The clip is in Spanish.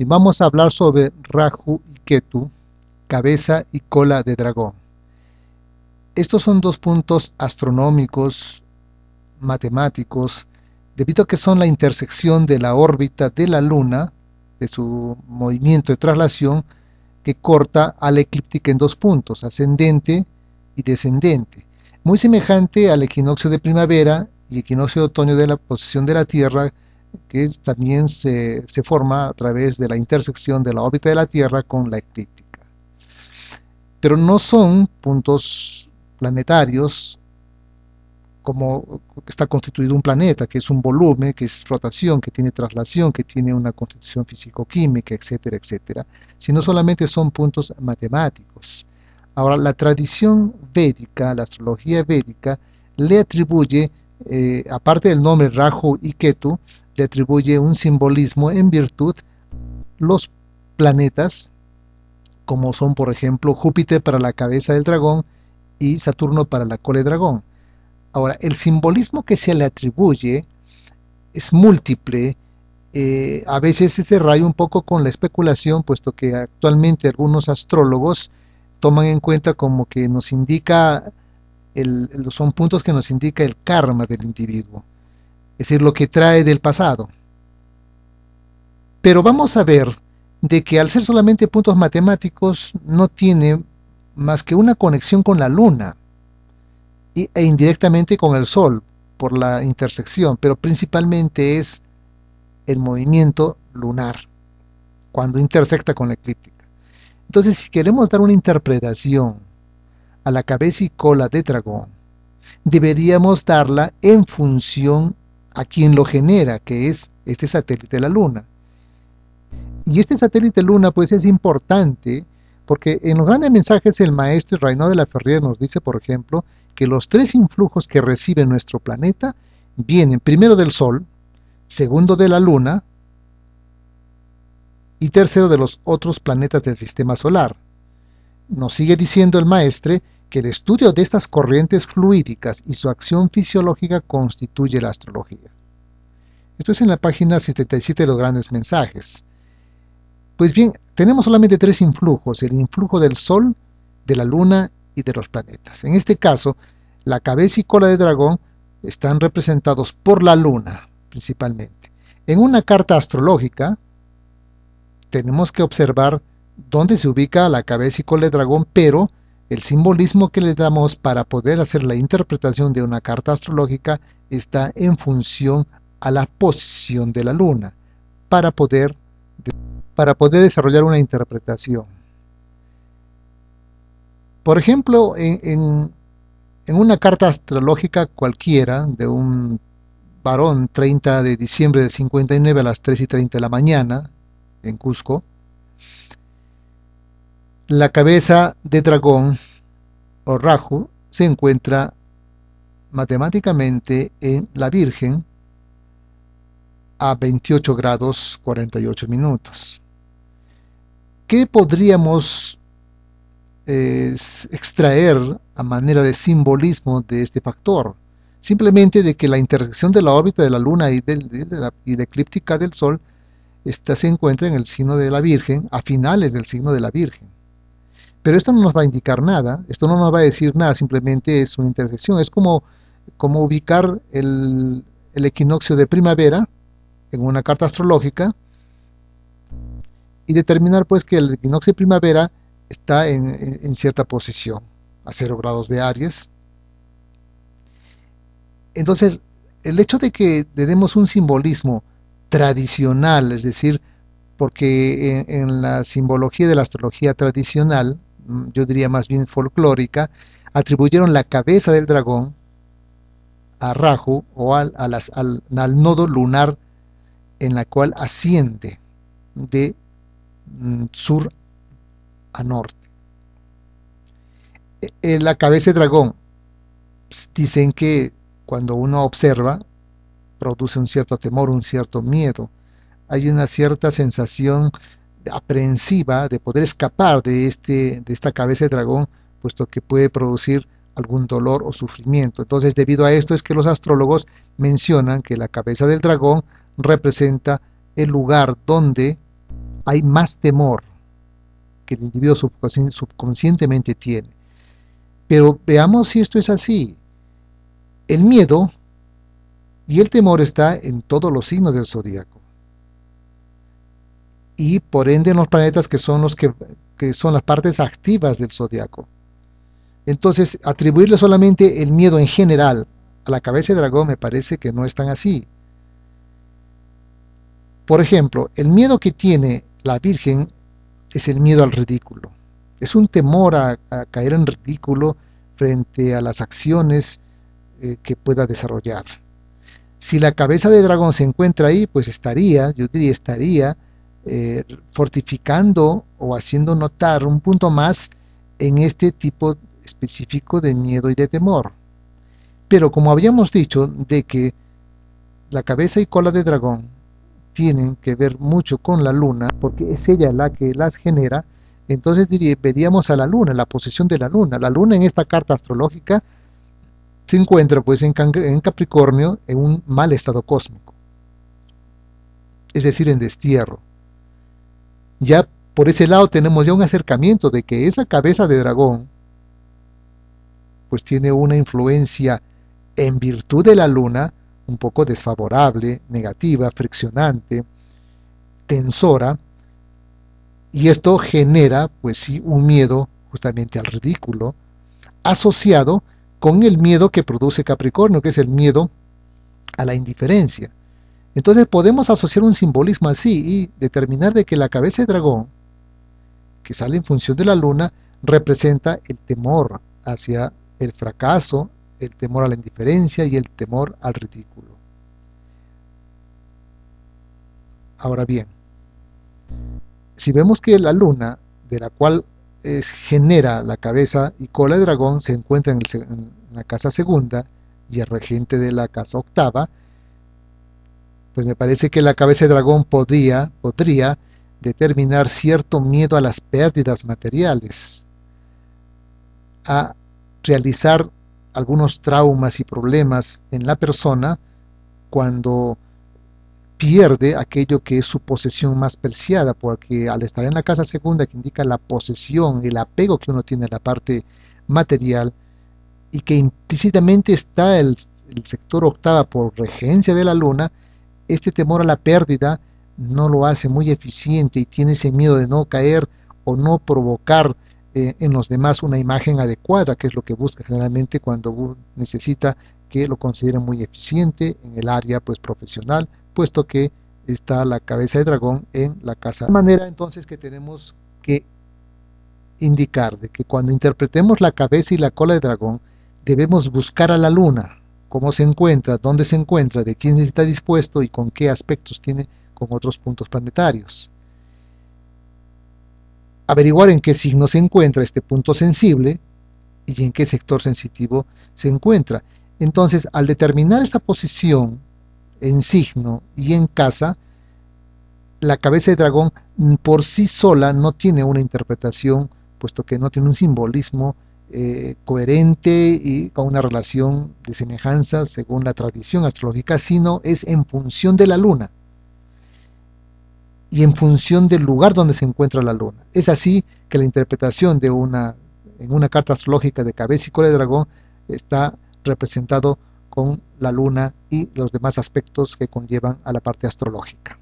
y vamos a hablar sobre Rahu y Ketu, cabeza y cola de dragón. Estos son dos puntos astronómicos, matemáticos, debido a que son la intersección de la órbita de la Luna, de su movimiento de traslación, que corta a la eclíptica en dos puntos, ascendente y descendente, muy semejante al equinoccio de primavera y equinoccio de otoño de la posición de la Tierra, que también se forma a través de la intersección de la órbita de la Tierra con la eclíptica. Pero no son puntos planetarios como está constituido un planeta, que es un volumen, que es rotación, que tiene traslación, que tiene una constitución físico-química, etcétera, etcétera, sino solamente son puntos matemáticos. Ahora, la tradición védica, la astrología védica, le atribuye, aparte del nombre Rahu y Ketu, le atribuye un simbolismo en virtud los planetas, como son, por ejemplo, Júpiter para la cabeza del dragón y Saturno para la cola del dragón. Ahora, el simbolismo que se le atribuye es múltiple, a veces se raya un poco con la especulación, puesto que actualmente algunos astrólogos toman en cuenta como que nos indica, son puntos que nos indica el karma del individuo, es decir, lo que trae del pasado. Pero vamos a ver de que al ser solamente puntos matemáticos no tiene más que una conexión con la Luna e indirectamente con el Sol por la intersección, pero principalmente es el movimiento lunar cuando intersecta con la eclíptica. Entonces, si queremos dar una interpretación a la cabeza y cola de dragón, deberíamos darla en función a quien lo genera, que es este satélite de la Luna. Y este satélite Luna pues es importante porque en los grandes mensajes el maestro Reinaldo de la Ferrier nos dice, por ejemplo, que los tres influjos que recibe nuestro planeta vienen primero del Sol, segundo de la Luna y tercero de los otros planetas del sistema solar. Nos sigue diciendo el maestre que el estudio de estas corrientes fluídicas y su acción fisiológica constituye la astrología. Esto es en la página 77 de los grandes mensajes. Pues bien, tenemos solamente tres influjos, el influjo del Sol, de la Luna y de los planetas. En este caso, la cabeza y cola de dragón están representados por la Luna, principalmente. En una carta astrológica, tenemos que observar dónde se ubica la cabeza y cola de dragón, pero el simbolismo que le damos para poder hacer la interpretación de una carta astrológica está en función a la posición de la Luna, para poder desarrollar una interpretación. Por ejemplo, en una carta astrológica cualquiera de un varón 30 de diciembre del 59 a las 3:30 de la mañana en Cusco, la cabeza de dragón o Rahu se encuentra matemáticamente en la Virgen a 28 grados 48 minutos. ¿Qué podríamos extraer a manera de simbolismo de este factor? Simplemente de que la intersección de la órbita de la Luna y de la eclíptica del Sol se encuentra en el signo de la Virgen, a finales del signo de la Virgen. Pero esto no nos va a indicar nada, esto no nos va a decir nada, simplemente es una intersección. Es como ubicar el equinoccio de primavera en una carta astrológica y determinar pues que el equinoccio de primavera está en cierta posición, a 0 grados de Aries. Entonces, el hecho de que le demos un simbolismo tradicional, es decir, porque en la simbología de la astrología tradicional, yo diría más bien folclórica, atribuyeron la cabeza del dragón a Rahu o al nodo lunar en la cual asciende de sur a norte. La cabeza de dragón, dicen que cuando uno observa produce un cierto temor, un cierto miedo. Hay una cierta sensación aprehensiva de poder escapar de esta cabeza de dragón, puesto que puede producir algún dolor o sufrimiento. Entonces, debido a esto es que los astrólogos mencionan que la cabeza del dragón representa el lugar donde hay más temor que el individuo subconscientemente tiene. Pero veamos si esto es así. El miedo y el temor está en todos los signos del zodíaco. Y por ende en los planetas que son son las partes activas del zodiaco. Entonces, atribuirle solamente el miedo en general a la cabeza de dragón me parece que no es tan así. Por ejemplo, el miedo que tiene la Virgen es el miedo al ridículo. Es un temor a caer en ridículo frente a las acciones que pueda desarrollar. Si la cabeza de dragón se encuentra ahí, pues yo diría estaría fortificando o haciendo notar un punto más en este tipo específico de miedo y de temor. Pero como habíamos dicho de que la cabeza y cola de dragón tienen que ver mucho con la luna, porque es ella la que las genera, entonces veríamos a la luna, la posición de la luna. La luna en esta carta astrológica se encuentra pues en Capricornio en un mal estado cósmico, es decir, en destierro. Ya por ese lado tenemos ya un acercamiento de que esa cabeza de dragón pues tiene una influencia en virtud de la luna un poco desfavorable, negativa, friccionante, tensora, y esto genera pues sí un miedo justamente al ridículo, asociado con el miedo que produce Capricornio, que es el miedo a la indiferencia. Entonces podemos asociar un simbolismo así y determinar de que la cabeza de dragón, que sale en función de la luna, representa el temor hacia el fracaso, el temor a la indiferencia y el temor al ridículo. Ahora bien, si vemos que la luna, de la cual genera la cabeza y cola de dragón, se encuentra en la casa segunda y el regente de la casa octava, pues me parece que la cabeza de dragón podría determinar cierto miedo a las pérdidas materiales, a realizar algunos traumas y problemas en la persona cuando pierde aquello que es su posesión más preciada, porque al estar en la casa segunda, que indica la posesión, el apego que uno tiene a la parte material, y que implícitamente está el sector octava por regencia de la luna, este temor a la pérdida no lo hace muy eficiente y tiene ese miedo de no caer o no provocar en los demás una imagen adecuada, que es lo que busca generalmente cuando necesita que lo consideren muy eficiente en el área pues profesional, puesto que está la cabeza de dragón en la casa. De manera entonces que tenemos que indicar de que cuando interpretemos la cabeza y la cola de dragón debemos buscar a la luna, cómo se encuentra, dónde se encuentra, de quién está dispuesto y con qué aspectos tiene con otros puntos planetarios. Averiguar en qué signo se encuentra este punto sensible y en qué sector sensitivo se encuentra. Entonces, al determinar esta posición en signo y en casa, la cabeza de dragón por sí sola no tiene una interpretación, puesto que no tiene un simbolismo coherente y con una relación de semejanza según la tradición astrológica, sino es en función de la luna y en función del lugar donde se encuentra la luna. Es así que la interpretación en una carta astrológica de cabeza y cola de dragón está representado con la luna y los demás aspectos que conllevan a la parte astrológica.